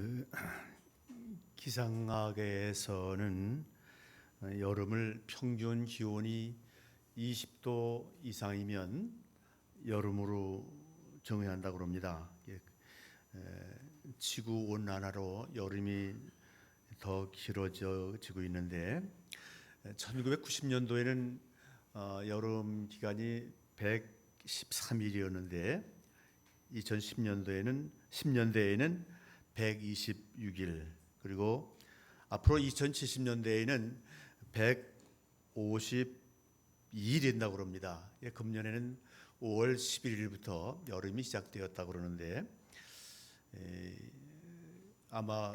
그 기상학에서는 여름을 평균 기온이 20도 이상이면 여름으로 정해야 한다고 합니다. 지구 온난화로 여름이 더 길어지고 있는데 1990년도에는 여름 기간이 113일이었는데 10년대에는 126일, 그리고 앞으로 2070년대에는 152일 된다고 합니다. 금년에는 5월 11일부터 여름이 시작되었다고 그러는데 아마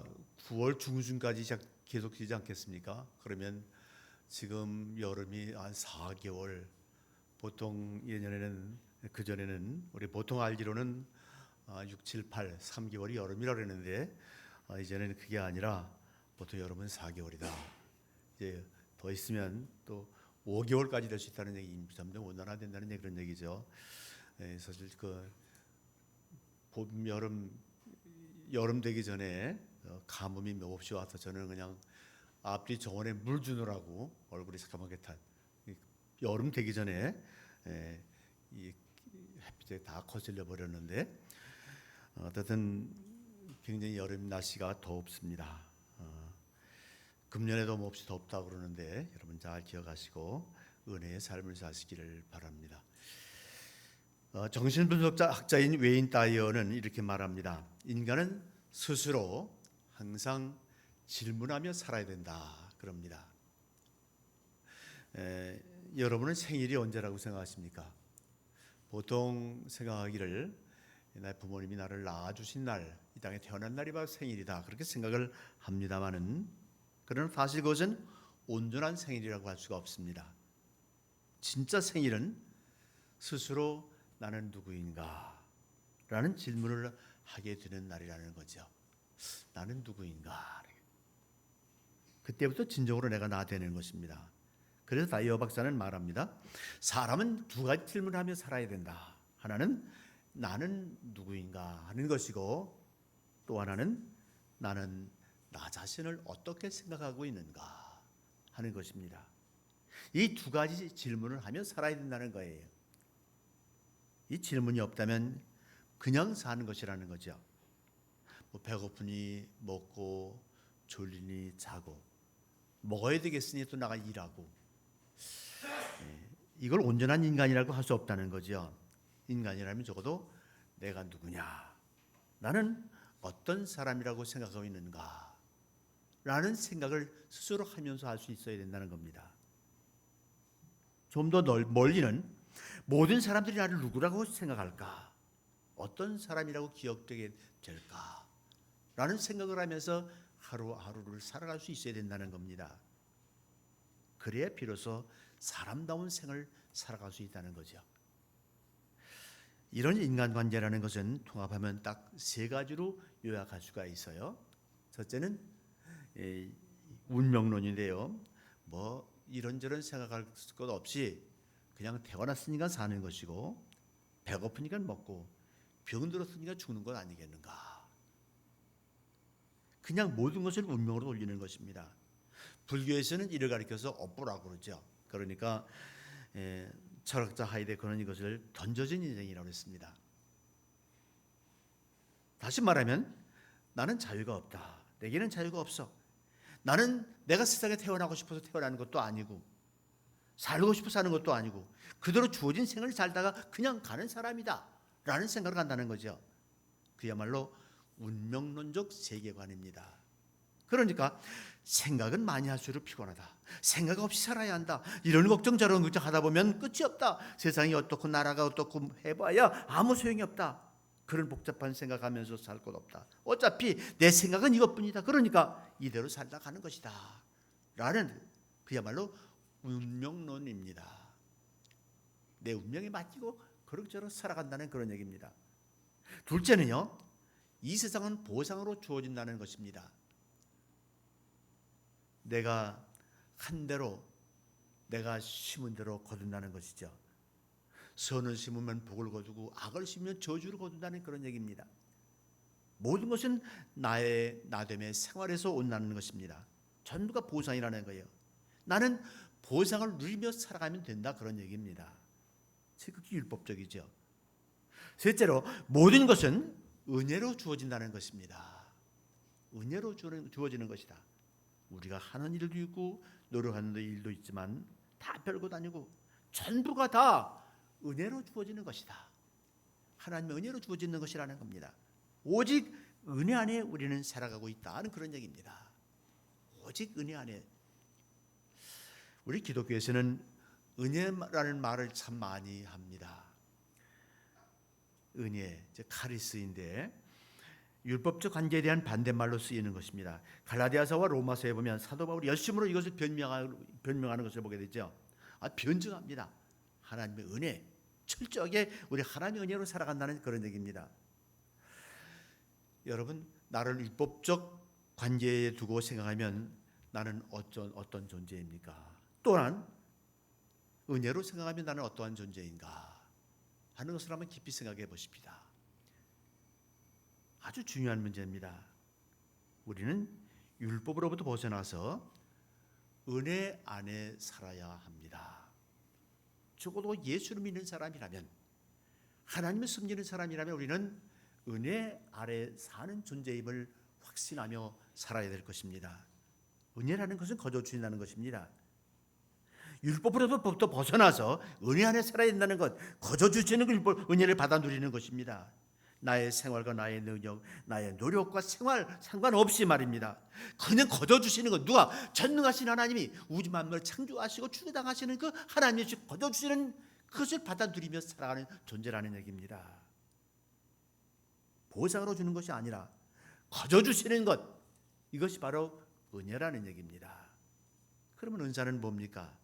9월 중순까지 계속되지 않겠습니까? 그러면 지금 여름이 한 4개월, 보통 예전에는 그전에는 우리 보통 알기로는 6, 7, 8, 3개월이 여름이라고 했는데 이제는 그게 아니라 보통 여름은 4개월이다. 이제 더 있으면 또 5개월까지 될 수 있다는 얘기입니다. 점점 온난화된다는 그런 얘기죠. 사실 그 봄, 여름 되기 전에 가뭄이 몹시 와서 저는 그냥 앞뒤 정원에 물 주느라고 얼굴이 새까맣게 탄, 여름 되기 전에 이 햇빛에 다 거슬려 버렸는데 어쨌든 굉장히 여름 날씨가 덥습니다. 금년에도 몹시 덥다고 그러는데 여러분 잘 기억하시고 은혜의 삶을 사시기를 바랍니다. 정신분석자 학자인 웨인 다이어는 이렇게 말합니다. 인간은 스스로 항상 질문하며 살아야 된다 그럽니다. 여러분은 생일이 언제라고 생각하십니까? 보통 생각하기를 내 부모님이 나를 낳아주신 날, 이 땅에 태어난 날이 바로 생일이다 그렇게 생각을 합니다마는, 그러나 사실 그것은 온전한 생일이라고 할 수가 없습니다. 진짜 생일은 스스로 나는 누구인가 라는 질문을 하게 되는 날이라는 거죠. 나는 누구인가. 그때부터 진정으로 내가 나 되는 것입니다. 그래서 다이어 박사는 말합니다. 사람은 두 가지 질문을 하며 살아야 된다. 하나는 나는 누구인가 하는 것이고, 또 하나는 나는 나 자신을 어떻게 생각하고 있는가 하는 것입니다. 이 두 가지 질문을 하며 살아야 된다는 거예요. 이 질문이 없다면 그냥 사는 것이라는 거죠. 배고프니 먹고, 졸리니 자고, 먹어야 되겠으니 또 나가 일하고, 이걸 온전한 인간이라고 할 수 없다는 거죠. 인간이라면 적어도 내가 누구냐, 나는 어떤 사람이라고 생각하고 있는가 라는 생각을 스스로 하면서 할 수 있어야 된다는 겁니다. 좀 더 멀리는 모든 사람들이 나를 누구라고 생각할까, 어떤 사람이라고 기억되게 될까 라는 생각을 하면서 하루하루를 살아갈 수 있어야 된다는 겁니다. 그래야 비로소 사람다운 생을 살아갈 수 있다는 거죠. 이런 인간관계라는 것은 통합하면 딱 세 가지로 요약할 수가 있어요. 첫째는 운명론인데요. 이런저런 생각할 것 없이 그냥 태어났으니까 사는 것이고, 배고프니까 먹고, 병들었으니까 죽는 것 아니겠는가. 그냥 모든 것을 운명으로 돌리는 것입니다. 불교에서는 이를 가리켜서 업보라고 그러죠. 그러니까 철학자 하이데거는 이것을 던져진 인생이라고 했습니다. 다시 말하면 나는 자유가 없다. 내게는 자유가 없어. 나는 내가 세상에 태어나고 싶어서 태어나는 것도 아니고, 살고 싶어 사는 것도 아니고, 그대로 주어진 생을 살다가 그냥 가는 사람이다 라는 생각을 한다는 거죠. 그야말로 운명론적 세계관입니다. 그러니까 생각은 많이 할수록 피곤하다, 생각 없이 살아야 한다, 이런 걱정 저런 걱정 하다 보면 끝이 없다, 세상이 어떻고 나라가 어떻고 해봐야 아무 소용이 없다, 그런 복잡한 생각하면서 살 것 없다, 어차피 내 생각은 이것뿐이다, 그러니까 이대로 살다 가는 것이다 라는 그야말로 운명론입니다. 내 운명에 맡기고 그럭저럭 살아간다는 그런 얘기입니다. 둘째는요, 이 세상은 보상으로 주어진다는 것입니다. 내가 한 대로, 내가 심은 대로 거둔다는 것이죠. 선을 심으면 복을 거두고 악을 심으면 저주를 거둔다는 그런 얘기입니다. 모든 것은 나의 나됨의 생활에서 온다는 것입니다. 전부가 보상이라는 거예요. 나는 보상을 누리며 살아가면 된다, 그런 얘기입니다. 그게 율법적이죠. 셋째로, 모든 것은 은혜로 주어진다는 것입니다. 은혜로 주어지는 것이다. 우리가 하는 일도 있고 노력하는 일도 있지만 다 별것 아니고 전부가 다 은혜로 주어지는 것이다. 하나님의 은혜로 주어지는 것이라는 겁니다. 오직 은혜 안에 우리는 살아가고 있다는 그런 얘기입니다. 오직 은혜 안에. 우리 기독교에서는 은혜라는 말을 참 많이 합니다. 은혜, 즉 카리스인데 율법적 관계에 대한 반대말로 쓰이는 것입니다. 갈라디아서와 로마서에 보면 사도 바울이 열심으로 이것을 변명하는 것을 보게 되죠. 변증합니다. 하나님의 은혜, 철저하게 우리 하나님의 은혜로 살아간다는 그런 얘기입니다. 여러분, 나를 율법적 관계에 두고 생각하면 나는 어떤 존재입니까? 또한 은혜로 생각하면 나는 어떠한 존재인가 하는 것을 한번 깊이 생각해 보십시다. 아주 중요한 문제입니다. 우리는 율법으로부터 벗어나서 은혜 안에 살아야 합니다. 적어도 예수를 믿는 사람이라면, 하나님을 섬기는 사람이라면 우리는 은혜 아래 사는 존재임을 확신하며 살아야 될 것입니다. 은혜라는 것은 거저 주인다는 것입니다. 율법으로부터 벗어나서 은혜 안에 살아야 된다는 것, 거저 주시는 은혜를 받아 누리는 것입니다. 나의 생활과 나의 능력, 나의 노력과 생활 상관없이 말입니다. 그냥 거저 주시는 것, 누가? 전능하신 하나님이 우주 만물을 창조하시고 주장하시는 그 하나님이 거저 주시는 그것을 받아 누리며 살아가는 존재라는 얘기입니다. 보상으로 주는 것이 아니라 거저 주시는 것, 이것이 바로 은혜라는 얘기입니다. 그러면 은사는 뭡니까?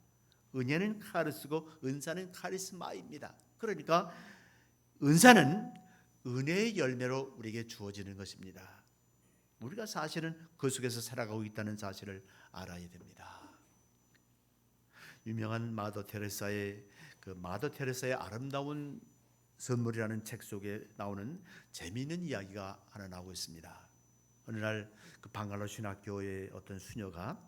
은혜는 카르스고 은사는 카리스마입니다. 그러니까 은사는 은혜의 열매로 우리에게 주어지는 것입니다. 우리가 사실은 그 속에서 살아가고 있다는 사실을 알아야 됩니다. 유명한 마더 테레사의 아름다운 선물이라는 책 속에 나오는 재미있는 이야기가 하나 나오고 있습니다. 어느 날 그 방갈로 신학교의 어떤 수녀가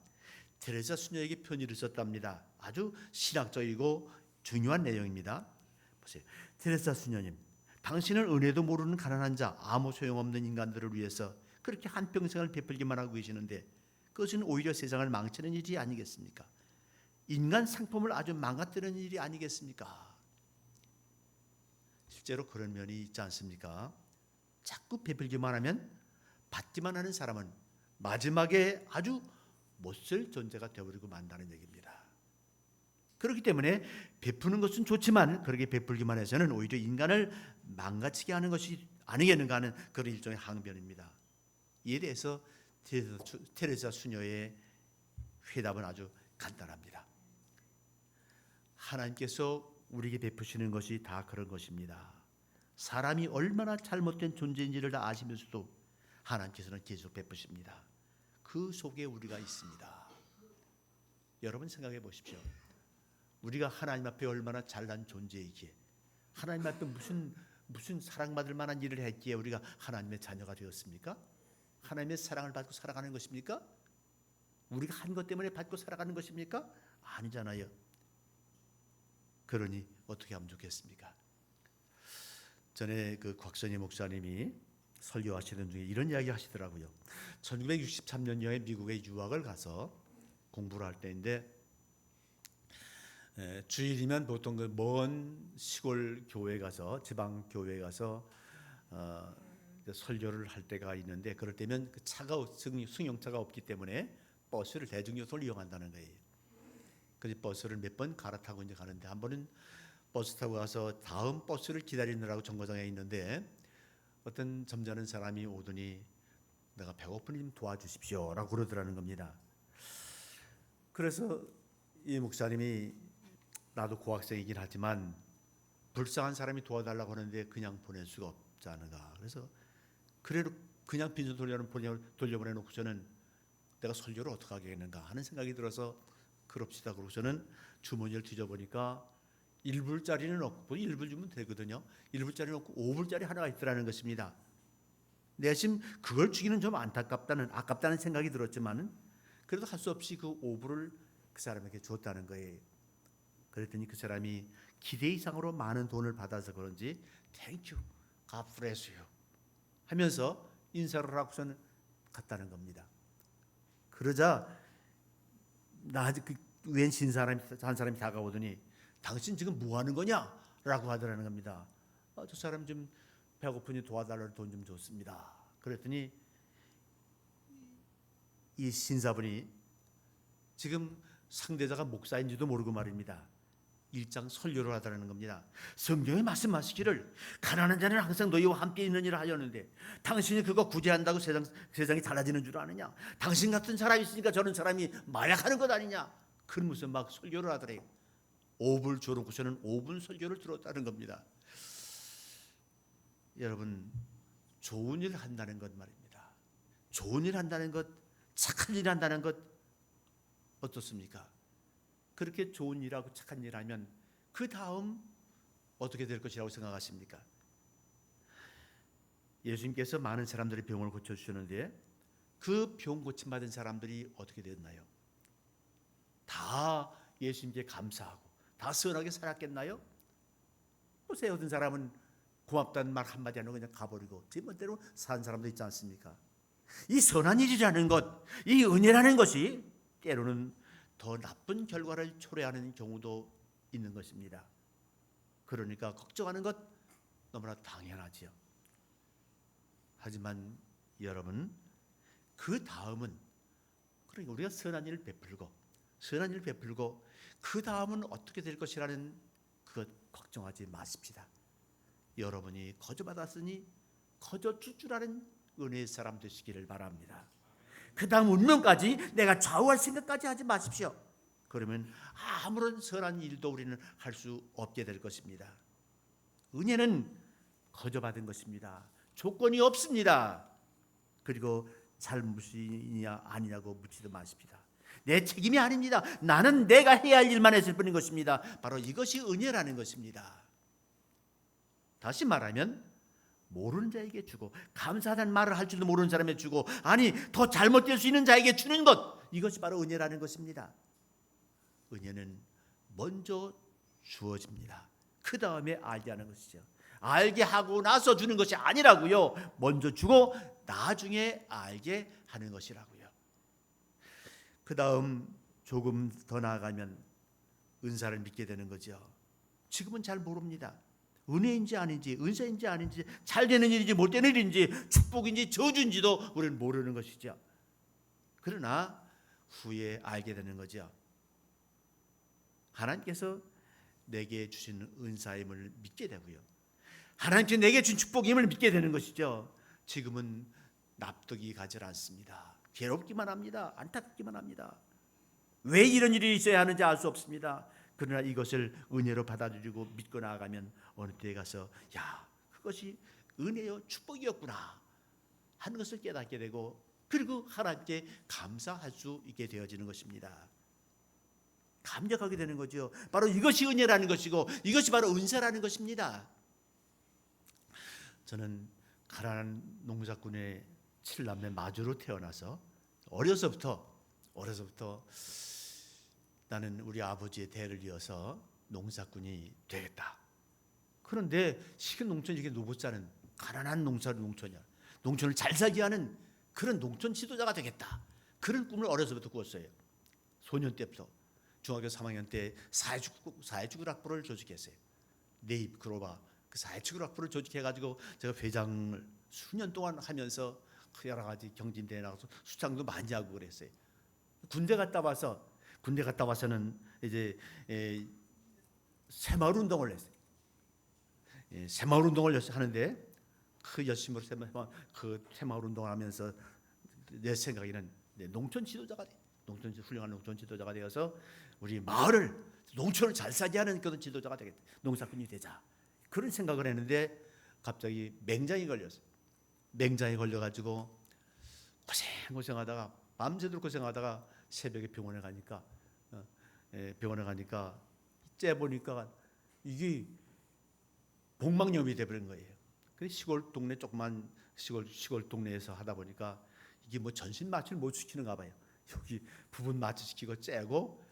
테레사 수녀에게 편지를 썼답니다. 아주 신학적이고 중요한 내용입니다. 보세요. 테레사 수녀님, 당신은 은혜도 모르는 가난한 자, 아무 소용없는 인간들을 위해서 그렇게 한평생을 베풀기만 하고 계시는데 그것은 오히려 세상을 망치는 일이 아니겠습니까? 인간 상품을 아주 망가뜨리는 일이 아니겠습니까? 실제로 그런 면이 있지 않습니까? 자꾸 베풀기만 하면 받기만 하는 사람은 마지막에 아주 못쓸 존재가 되어버리고 만다는 얘기입니다. 그렇기 때문에 베푸는 것은 좋지만 그렇게 베풀기만 해서는 오히려 인간을 망가치게 하는 것이 아니겠는가 하는 그런 일종의 항변입니다. 이에 대해서 테레사 수녀의 회답은 아주 간단합니다. 하나님께서 우리에게 베푸시는 것이 다 그런 것입니다. 사람이 얼마나 잘못된 존재인지를 다 아시면서도 하나님께서는 계속 베푸십니다. 그 속에 우리가 있습니다. 여러분 생각해 보십시오. 우리가 하나님 앞에 얼마나 잘난 존재이기에, 하나님 앞에 무슨 사랑받을 만한 일을 했기에 우리가 하나님의 자녀가 되었습니까? 하나님의 사랑을 받고 살아가는 것입니까? 우리가 한 것 때문에 받고 살아가는 것입니까? 아니잖아요. 그러니 어떻게 하면 좋겠습니까? 전에 그 곽선희 목사님이 설교하시는 중에 이런 이야기 하시더라고요. 1963년경에 미국에 유학을 가서 공부를 할 때인데 주일이면 보통 그 먼 시골 교회 가서, 지방 교회 가서 설교를 할 때가 있는데, 그럴 때면 그 승용차가 없기 때문에 버스를, 대중교통을 이용한다는 거예요. 그래서 버스를 몇 번 갈아타고 이제 가는데, 한 번은 버스 타고 가서 다음 버스를 기다리느라고 정거장에 있는데 어떤 점잖은 사람이 오더니 내가 배고프니 좀 도와주십시오라고 그러더라는 겁니다. 그래서 이 목사님이, 나도 고학생이긴 하지만 불쌍한 사람이 도와달라고 하는데 그냥 보낼 수가 없지 않은가. 그래서 그래도 그냥 빈손 돌려보내 놓고서는 내가 설교를 어떻게 하겠는가 하는 생각이 들어서 그럽시다 그러고 저는 주머니를 뒤져보니까 1불짜리는 없고, 1불 주면 되거든요. 1불짜리는 없고 5불짜리 하나가 있더라는 것입니다. 내가 지금 그걸 주기는 좀 아깝다는 생각이 들었지만은 그래도 할 수 없이 그 5불을 그 사람에게 줬다는 거예요. 그랬더니 그 사람이 기대 이상으로 많은 돈을 받아서 그런지 땡큐, God bless you 하면서 인사를 하고서는 갔다는 겁니다. 그러자 웬 신사람이 한 사람이 다가오더니 당신 지금 뭐 하는 거냐? 라고 하더라는 겁니다. 저 사람 좀 배고프니 도와달라고 돈 좀 줬습니다. 그랬더니 이 신사분이 지금 상대자가 목사인지도 모르고 말입니다. 일장 설교를 하더라는 겁니다. 성경에 말씀하시기를 가난한 자는 항상 너희와 함께 있느니라 하였는데 당신이 그거 구제한다고 세상이 달라지는 줄 아느냐? 당신 같은 사람이 있으니까 저런 사람이 마약하는 것 아니냐? 그러면서 막 설교를 하더래요. 5불 줘놓고서는 5분 설교를 들었다는 겁니다. 여러분, 좋은 일 한다는 것 말입니다. 좋은 일 한다는 것, 착한 일 한다는 것 어떻습니까? 그렇게 좋은 일하고 착한 일 하면 그 다음 어떻게 될 것이라고 생각하십니까? 예수님께서 많은 사람들의 병을 고쳐주셨는데 그 병 고침받은 사람들이 어떻게 됐나요? 다 예수님께 감사하고 다 선하게 살았겠나요? 보세요, 어떤 사람은 고맙다는 말 한마디 안 하고 그냥 가버리고 제 멋대로 산 사람도 있지 않습니까? 이 선한 일이라는 것, 이 은혜라는 것이 때로는 더 나쁜 결과를 초래하는 경우도 있는 것입니다. 그러니까 걱정하는 것 너무나 당연하지요. 하지만 여러분, 그 다음은 그러니까 우리가 선한 일을 베풀고 그 다음은 어떻게 될 것이라는 그것 걱정하지 마십시다. 여러분이 거저받았으니 거저 줄 줄 아는 은혜의 사람 되시기를 바랍니다. 그 다음 운명까지 내가 좌우할 생각까지 하지 마십시오. 그러면 아무런 선한 일도 우리는 할 수 없게 될 것입니다. 은혜는 거저받은 것입니다. 조건이 없습니다. 그리고 잘못이냐 아니냐고 묻지도 마십시다. 내 책임이 아닙니다. 나는 내가 해야 할 일만 했을 뿐인 것입니다. 바로 이것이 은혜라는 것입니다. 다시 말하면 모르는 자에게 주고 감사하다는 말을 할 줄도 모르는 사람에게 주고 아니 더 잘못될 수 있는 자에게 주는 것, 이것이 바로 은혜라는 것입니다. 은혜는 먼저 주어집니다. 그 다음에 알게 하는 것이죠. 알게 하고 나서 주는 것이 아니라고요. 먼저 주고 나중에 알게 하는 것이라고요. 그 다음 조금 더 나아가면 은사를 믿게 되는 거죠. 지금은 잘 모릅니다. 은혜인지 아닌지, 은사인지 아닌지, 잘 되는 일인지 못 되는 일인지, 축복인지 저주인지도 우리는 모르는 것이죠. 그러나 후에 알게 되는 거죠. 하나님께서 내게 주신 은사임을 믿게 되고요. 하나님께서 내게 준 축복임을 믿게 되는 것이죠. 지금은 납득이 가지 않습니다. 괴롭기만 합니다. 안타깝기만 합니다. 왜 이런 일이 있어야 하는지 알 수 없습니다. 그러나 이것을 은혜로 받아들이고 믿고 나아가면 어느 때에 가서 야, 그것이 은혜요 축복이었구나 하는 것을 깨닫게 되고 그리고 하나님께 감사할 수 있게 되어지는 것입니다. 감격하게 되는 거죠. 바로 이것이 은혜라는 것이고 이것이 바로 은사라는 것입니다. 저는 가난한 농사꾼의 7남매 마주로 태어나서 어려서부터 나는 우리 아버지의 대를 이어서 농사꾼이 되겠다. 그런데 시골 농촌이 이렇게 노고 사는 가난한 농촌이야. 농촌을 잘 살게 하는 그런 농촌 지도자가 되겠다. 그런 꿈을 어려서부터 꾸었어요. 소년 때부터 중학교 3학년 때 사회축구 학부를 조직했어요. 네잎 그로바 그 사회축구 학부를 조직해가지고 제가 회장을 수년 동안 하면서 여러 가지 경진대회 나가서 수상도 많이 하고 그랬어요. 군대 갔다 와서는 이제 새마을 운동을 했어요. 새마을 운동을 하는데 그 열심으로 새마을 운동을 하면서 내 생각에는 농촌 지도자가 돼. 훌륭한 농촌 지도자가 되어서 우리 마을을 농촌을 잘 살게 하는 그런 지도자가 되겠다. 농사꾼이 되자. 그런 생각을 했는데 갑자기 맹장이 걸렸어요. 맹장이 걸려가지고 고생하다가 밤새도록 고생하다가 새벽에 병원에 가니까 째보니까 이게 복막염이 돼버린 거예요. 그 시골 동네 조그만 시골 동네에서 하다 보니까 이게 뭐 전신 마취를 못 시키는가 봐요. 여기 부분 마취 시키고 째고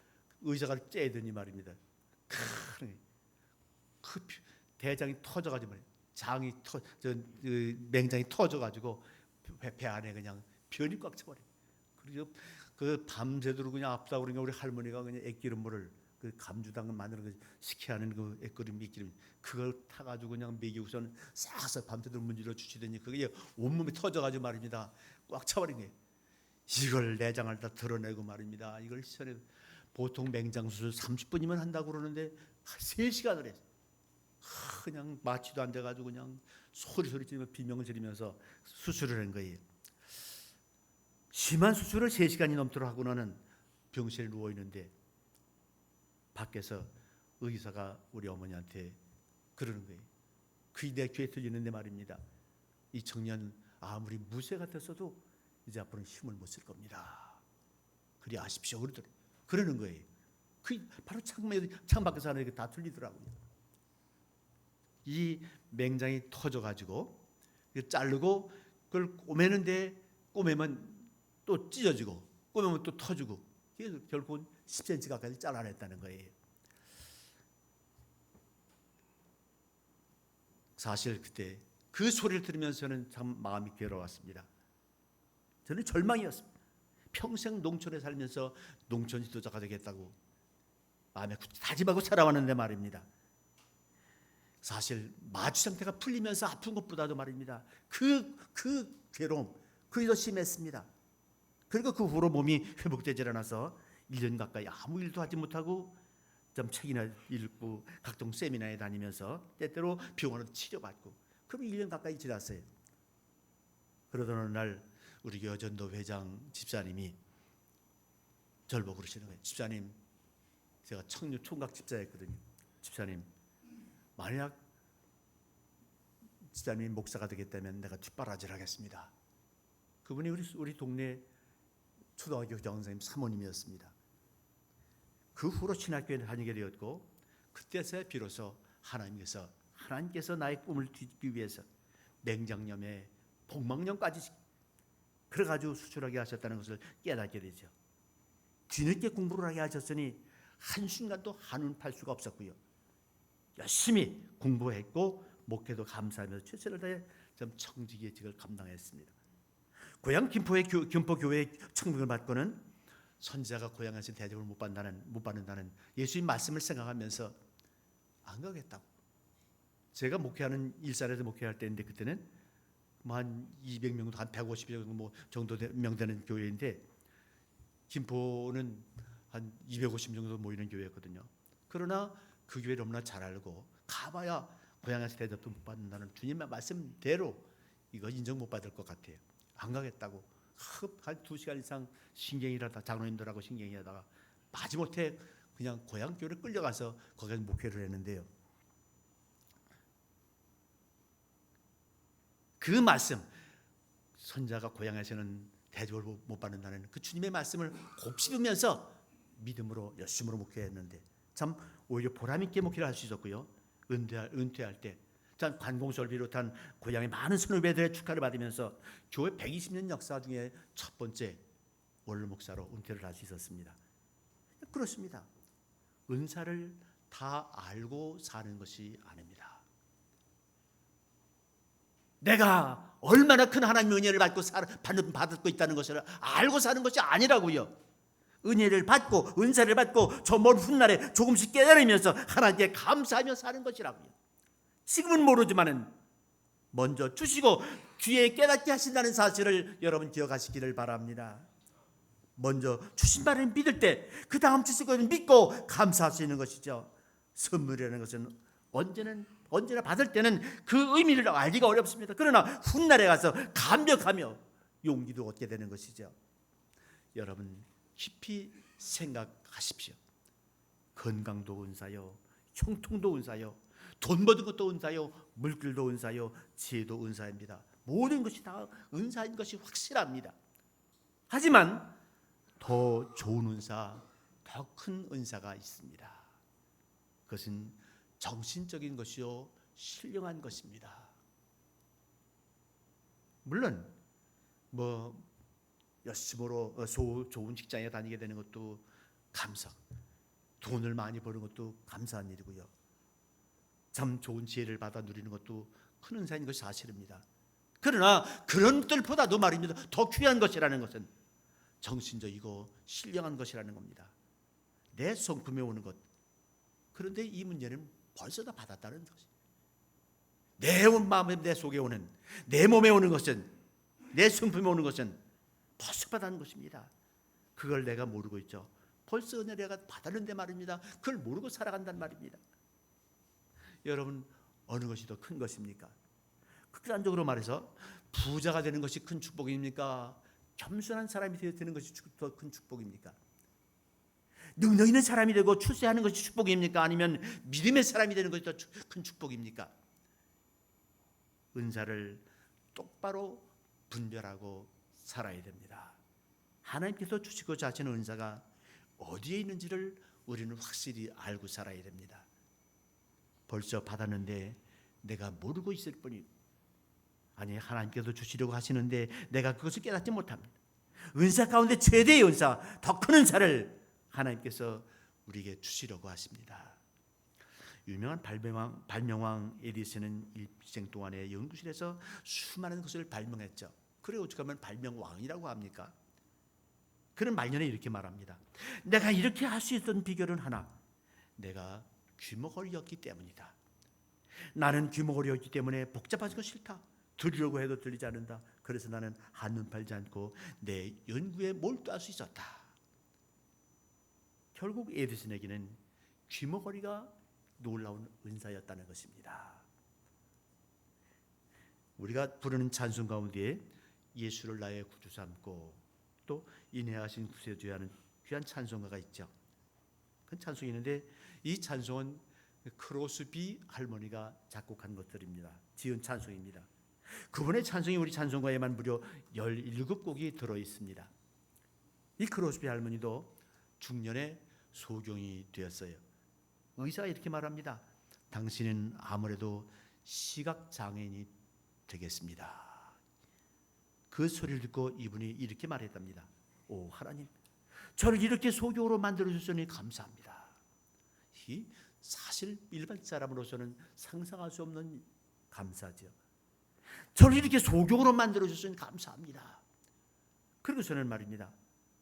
의사가 째더니 말입니다. 그 대장이 터져가지고 말이에요. 맹장이 터져가지고 배 안에 그냥 변이 꽉 차버려요. 그리고 그 밤새도록 그냥 아프다 그러니까 우리 할머니가 그냥 액기름물을 그 감주당 만드는 거 식혀야 하는 그 액기름 그걸 타가지고 그냥 먹이고서는 싹싹 밤새도록 문질러 주시더니 그게 온몸이 터져가지고 말입니다. 꽉 차버린 거예요. 이걸 내장을 다 드러내고 말입니다. 이걸 시선에 보통 맹장 수술 30분이면 한다고 그러는데 3시간을 했어요. 그냥 마취도 안 돼가지고 그냥 소리 지르며 비명을 지르면서 수술을 한 거예요. 심한 수술을 3시간이 넘도록 하고 나는 병실에 누워 있는데 밖에서 의사가 우리 어머니한테 그러는 거예요. 그게 내 귀에 들리는데 말입니다. 이 청년 아무리 무쇠 같았어도 이제 앞으로는 힘을 못 쓸 겁니다. 그리 아십시오. 그러는 거예요. 그 바로 창 밖에서 하는 게 다 들리더라고요. 이 맹장이 터져가지고 자르고 그걸 꼬매는데 꼬매면 또 찢어지고 꼬매면 또 터지고 결국은 10cm 가까이 잘라냈다는 거예요. 사실 그때 그 소리를 들으면서는 참 마음이 괴로웠습니다. 저는 절망이었습니다. 평생 농촌에 살면서 농촌 지도자가 되겠다고 마음에 다짐하고 살아왔는데 말입니다. 사실 마취 상태가 풀리면서 아픈 것보다도 말입니다. 그 괴로움 그게 더 심했습니다. 그리고 그 후로 몸이 회복되지 않아서 1년 가까이 아무 일도 하지 못하고 좀 책이나 읽고 각종 세미나에 다니면서 때때로 병원에서 치료받고 그럼 1년 가까이 지났어요. 그러던 어느 날 우리 교회 전도 회장 집사님이 저를 보고 그러시는 거예요. 집사님, 제가 청년 총각 집사였거든요. 집사님, 만약 집사님이 목사가 되겠다면 내가 뒷바라지를 하겠습니다. 그분이 우리 동네 초등학교 교장선생님 사모님이었습니다. 그 후로 신학교에 다니게 되었고 그때서야 비로소 하나님께서 나의 꿈을 뒤집기 위해서 맹장염에 복막염까지 그래가지고 수술하게 하셨다는 것을 깨닫게 되죠. 뒤늦게 공부를 하게 하셨으니 한순간도 한눈 팔 수가 없었고요. 열심히 공부했고 목회도 감사하면서 최선을 다해 좀 청지기의 직을 감당했습니다. 고향 김포의 김포교회의 청빙을 받고는 선지자가 고향에서 대접을 못 받는다는 예수님 말씀을 생각하면서 안 가겠다고. 제가 목회하는 일산에서 목회할 때인데 그때는 한 200명, 한 150명 정도 명 되는 교회인데 김포는 한 250명 정도 모이는 교회였거든요. 그러나 그 교회를 너무나 잘 알고 가봐야 고향에서 대접도 못 받는다는 주님의 말씀대로 이거 인정 못 받을 것 같아요. 안 가겠다고 한 2시간 이상 신경이라다 장로님들하고 신경이라다가 마지못해 그냥 고향 교회를 끌려가서 거기서 목회를 했는데요. 그 말씀, 선자가 고향에서는 대접을 못 받는다는 그 주님의 말씀을 곱씹으면서 믿음으로 열심으로 목회했는데 참 오히려 보람 있게 목회를 할 수 있었고요. 은퇴할 때 관공서를 비롯한 고향의 많은 선후배들의 축하를 받으면서 교회 120년 역사 중에 첫 번째 원로 목사로 은퇴를 할 수 있었습니다. 그렇습니다. 은사를 다 알고 사는 것이 아닙니다. 내가 얼마나 큰 하나님의 은혜를 받고 있다는 것을 알고 사는 것이 아니라고요. 은혜를 받고 은사를 받고 저 먼 훗날에 조금씩 깨달으면서 하나님께 감사하며 사는 것이라고요. 지금은 모르지만은 먼저 주시고 뒤에 깨닫게 하신다는 사실을 여러분 기억하시기를 바랍니다. 먼저 주신 바를 믿을 때 그 다음 주신 것을 믿고 감사할 수 있는 것이죠. 선물이라는 것은 언제나 받을 때는 그 의미를 알기가 어렵습니다. 그러나 훗날에 가서 감격하며 용기도 얻게 되는 것이죠. 여러분 깊이 생각하십시오. 건강도 은사요, 형통도 은사요, 돈 버는 것도 은사요, 물질도 은사요, 지혜도 은사입니다. 모든 것이 다 은사인 것이 확실합니다. 하지만 더 좋은 은사, 더 큰 은사가 있습니다. 그것은 정신적인 것이요 신령한 것입니다. 물론 뭐 열심으로 좋은 직장에 다니게 되는 것도 감사, 돈을 많이 버는 것도 감사한 일이고요. 참 좋은 지혜를 받아 누리는 것도 큰 은사인 것이 사실입니다. 그러나 그런 것들보다도 말입니다, 더 귀한 것이라는 것은 정신적이고 신령한 것이라는 겁니다. 내 성품에 오는 것. 그런데 이 문제는 벌써 다 받았다는 것이. 내 마음에, 내 속에 오는, 내 몸에 오는 것은, 내 성품에 오는 것은 벌써 받은 것입니다. 그걸 내가 모르고 있죠. 벌써 은혜를 내가 받았는데 말입니다, 그걸 모르고 살아간단 말입니다. 여러분, 어느 것이 더 큰 것입니까? 극단적으로 말해서 부자가 되는 것이 큰 축복입니까? 겸손한 사람이 되는 것이 더 큰 축복입니까? 능력 있는 사람이 되고 출세하는 것이 축복입니까? 아니면 믿음의 사람이 되는 것이 더 큰 축복입니까? 은사를 똑바로 분별하고 살아야 됩니다. 하나님께서 주시고자 하시는 은사가 어디에 있는지를 우리는 확실히 알고 살아야 됩니다. 벌써 받았는데 내가 모르고 있을 뿐이, 아니 하나님께서 주시려고 하시는데 내가 그것을 깨닫지 못합니다. 은사 가운데 최대의 은사, 더 큰 은사를 하나님께서 우리에게 주시려고 하십니다. 유명한 발명왕 에디슨은 일생 동안에 연구실에서 수많은 것을 발명했죠. 그래 어떻게 하면 발명왕이라고 합니까? 그는 말년에 이렇게 말합니다. 내가 이렇게 할 수 있던 비결은 하나, 내가 귀머거리였기 때문이다. 나는 귀머거리였기 때문에 복잡한 거 싫다. 들으려고 해도 들리지 않는다. 그래서 나는 한눈 팔지 않고 내 연구에 몰두할 수 있었다. 결국 에디슨에게는 귀머거리가 놀라운 은사였다는 것입니다. 우리가 부르는 찬송 가운데 예수를 나의 구주 삼고 또 인내하신 구세주야 하는 귀한 찬송가가 있죠. 그 찬송이 있는데 이 찬송은 크로스비 할머니가 작곡한 것들입니다. 지은 찬송입니다. 그분의 찬송이 우리 찬송가에만 무려 17곡이 들어있습니다. 이 크로스비 할머니도 중년에 소경이 되었어요. 의사가 이렇게 말합니다. 당신은 아무래도 시각장애인이 되겠습니다. 그 소리를 듣고 이분이 이렇게 말했답니다. 오 하나님, 저를 이렇게 소경으로 만들어주시니 감사합니다. 이 사실 일반 사람으로서는 상상할 수 없는 감사죠. 저를 이렇게 소경으로 만들어주시니 감사합니다. 그리고 저는 말입니다,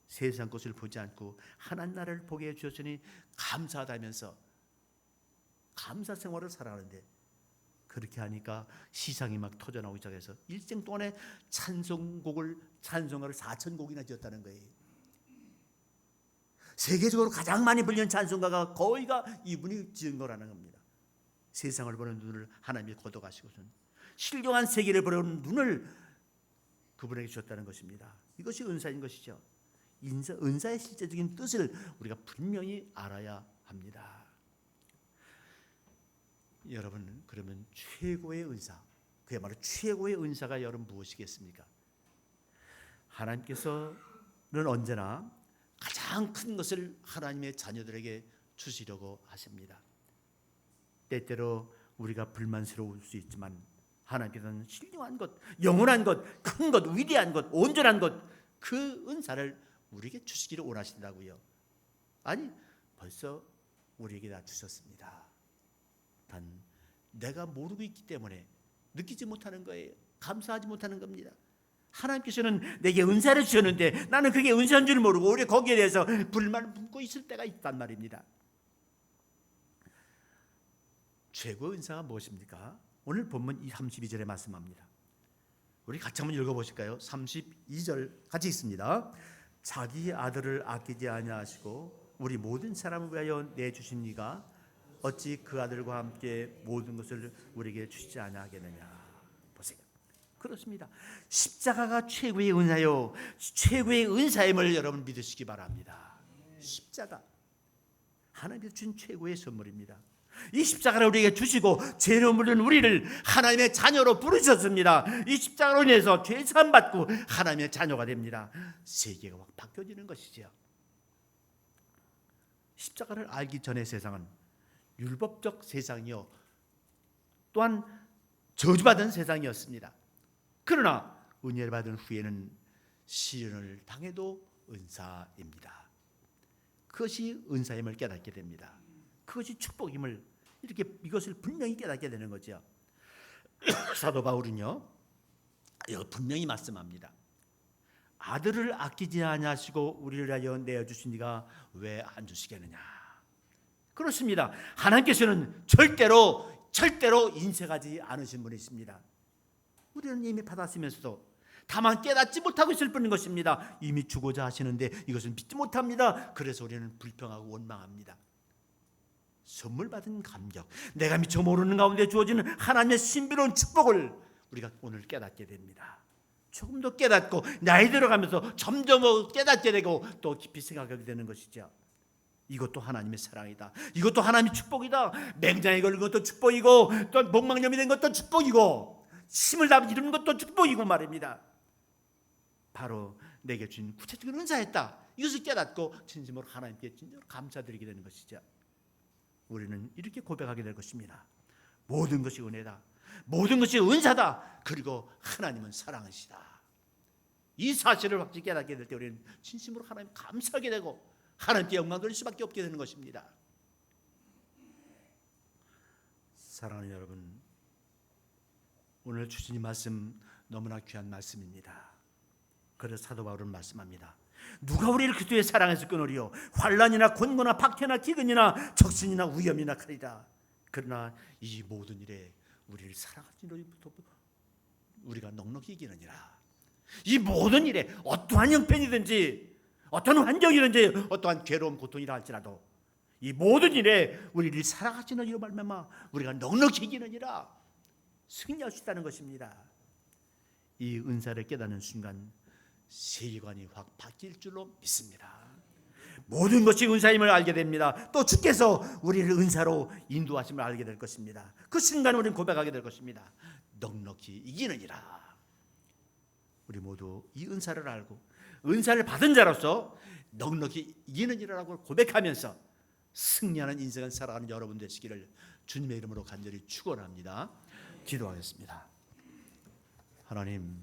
세상 것을 보지 않고 하나님 나라를 보게 해주셨으니 감사하다면서 감사 생활을 살아가는데, 그렇게 하니까 시상이 막 터져나오기 시작해서 일생 동안에 찬송가를 4,000곡이나 지었다는 거예요. 세계적으로 가장 많이 불리는 찬송가가 거의가 이분이 지은 거라는 겁니다. 세상을 보는 눈을 하나님이 거둬가시고선 신령한 세계를 보는 눈을 그분에게 주셨다는 것입니다. 이것이 은사인 것이죠. 은사의 실제적인 뜻을 우리가 분명히 알아야 합니다. 여러분, 그러면 최고의 은사, 그야말로 최고의 은사가 여러분 무엇이겠습니까? 하나님께서는 언제나 가장 큰 것을 하나님의 자녀들에게 주시려고 하십니다. 때때로 우리가 불만스러울 수 있지만 하나님께서는 신령한 것, 영원한 것, 큰 것, 위대한 것, 온전한 것, 그 은사를 우리에게 주시기를 원하신다고요. 아니, 벌써 우리에게 다 주셨습니다. 단 내가 모르고 있기 때문에 느끼지 못하는 거예요. 감사하지 못하는 겁니다. 하나님께서는 내게 은사를 주셨는데 나는 그게 은사인 줄 모르고 오히려 거기에 대해서 불만을 품고 있을 때가 있단 말입니다. 최고의 은사가 무엇입니까? 오늘 본문 32절에 말씀합니다. 우리 같이 한번 읽어보실까요? 32절 같이 있습니다. 자기 아들을 아끼지 아니하시고 우리 모든 사람을 위하여 내주신 이가 어찌 그 아들과 함께 모든 것을 우리에게 주시지 아니하겠느냐. 보세요. 그렇습니다. 십자가가 최고의 은사요, 최고의 은사임을 여러분 믿으시기 바랍니다. 십자가 하나님께서 주신 최고의 선물입니다. 이 십자가를 우리에게 주시고 죄로 물든 우리를 하나님의 자녀로 부르셨습니다. 이 십자가로 인해서 죄 사함 받고 하나님의 자녀가 됩니다. 세계가 확 바뀌어지는 것이죠. 십자가를 알기 전의 세상은 율법적 세상이요, 또한 저주받은 세상이었습니다. 그러나 은혜를 받은 후에는 시련을 당해도 은사입니다. 그것이 은사임을 깨닫게 됩니다. 그것이 축복임을 이렇게 이것을 분명히 깨닫게 되는 거죠. 사도 바울은요, 이거 분명히 말씀합니다. 아들을 아끼지 아니하시고 우리를 위하여 내어 주시니가 왜 안 주시겠느냐. 그렇습니다. 하나님께서는 절대로 인색하지 않으신 분이십니다. 우리는 이미 받았으면서도 다만 깨닫지 못하고 있을 뿐인 것입니다. 이미 주고자 하시는데 이것을 믿지 못합니다. 그래서 우리는 불평하고 원망합니다. 선물 받은 감격, 내가 미처 모르는 가운데 주어지는 하나님의 신비로운 축복을 우리가 오늘 깨닫게 됩니다. 조금 더 깨닫고 나이 들어가면서 점점 깨닫게 되고 또 깊이 생각하게 되는 것이죠. 이것도 하나님의 사랑이다. 이것도 하나님의 축복이다. 맹장에 걸린 것도 축복이고 또 목망염이 된 것도 축복이고 힘을 다 잃은 것도 축복이고 말입니다. 바로 내게 주신 구체적인 은사였다. 이것을 깨닫고 진심으로 하나님께 진정으로 감사드리게 되는 것이죠. 우리는 이렇게 고백하게 될 것입니다. 모든 것이 은혜다. 모든 것이 은사다. 그리고 하나님은 사랑이시다. 이 사실을 확실히 깨닫게 될 때 우리는 진심으로 하나님 감사하게 되고 하나님께 영광 돌릴 수밖에 없게 되는 것입니다. 사랑하는 여러분, 오늘 주신 말씀 너무나 귀한 말씀입니다. 그래서 사도 바울은 말씀합니다. 누가 우리를 그리스도의 사랑에서 끊으리요? 환난이나 곤고나 박해나 기근이나 적신이나 위험이나 칼이다. 그러나 이 모든 일에 우리를 사랑하시는 우리가 넉넉히 이기느니라. 이 모든 일에 어떠한 형편이든지 어떤 환경이든지 어떠한 괴로움 고통이라 할지라도 이 모든 일에 우리를 사랑하시는 이로 말미암아 우리가 넉넉히 이기느니라. 승리할 수 있다는 것입니다. 이 은사를 깨닫는 순간 세계관이 확 바뀔 줄로 믿습니다. 모든 것이 은사임을 알게 됩니다. 또 주께서 우리를 은사로 인도하심을 알게 될 것입니다. 그 순간 우리는 고백하게 될 것입니다. 넉넉히 이기느니라. 우리 모두 이 은사를 알고 은사를 받은 자로서 넉넉히 이기느니라라고 고백하면서 승리하는 인생을 살아가는 여러분 되시기를 주님의 이름으로 간절히 축원합니다. 기도하겠습니다. 하나님,